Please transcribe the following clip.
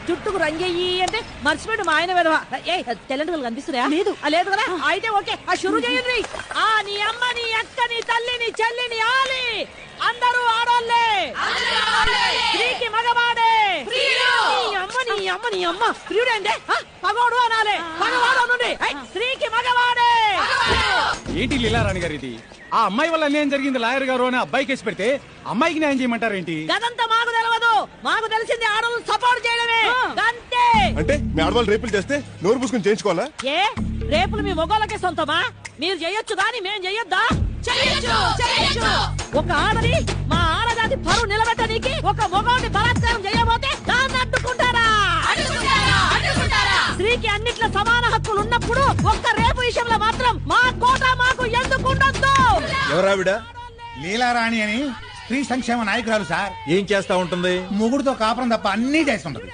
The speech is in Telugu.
జుట్టుకు రంగయ్యి అంటే మర్చిపోయాడు మా ఆయన విధవ. ఏ తెల్లంటి కనిపిస్తున్నాయా? లేదు. లేదు కదా, అయితే ఓకే. ఆ షురు చేయండి. ఆ నీ అమ్మ, నీ అక్క, నీ తల్లి, నీ చెల్లి, నీ ఆలి అందరూ ఆడోళ్ళే. స్త్రీకి మగవాడే. నీ అమ్మ ప్రియుడేంటే పగోడు అనాలే, పగవాడు అనుండి. స్త్రీకి మగవాడే. ఏంటి లీలారాణి గారు ఇది? ఆ అమ్మాయి వల్ల అన్యాయం జరిగింది లాయర్ గారు అని అబ్బాయి కేసు పెడితే అమ్మాయికి న్యాయం చేయమంటారు ఏంటి? గదంతా మాకు తెలియదు, మాకు తెలిసింది ఆడవాళ్ళు సపోర్ట్ చేయడమే. అంతే. అంటే మీ ఆడవాళ్ళు రేపులు చేస్తే నోరు పూసుకుని చేయించుకోవాలా? ఏ రేపులు మీ మొగోళ్ళకే సొంతమా? మీరు చెయ్యొచ్చు కానీ మేం చెయ్యొద్దా? ఒక ఆడది మా ఆడజాతి పరువు నిలబెట్టడానికి ఒక మొగోడిని బలాత్కారం చేయబోతే దాన్ని అడ్డుకుంటారా? స్త్రీకి అన్నిట్లో సమాన హక్కులు ఉన్నప్పుడు ఒక్క రేపు విషయంలో మాత్రం మా కోట మాకు ఎందుకు ఉండొద్దు? ఎవరావిడ? లీలారాణి అని స్త్రీ సంక్షేమ నాయకురాలు సార్. ఏం చేస్తా ఉంటుంది? ముగుడుతో కాపురం తప్ప అన్నీ చేస్తుంటది.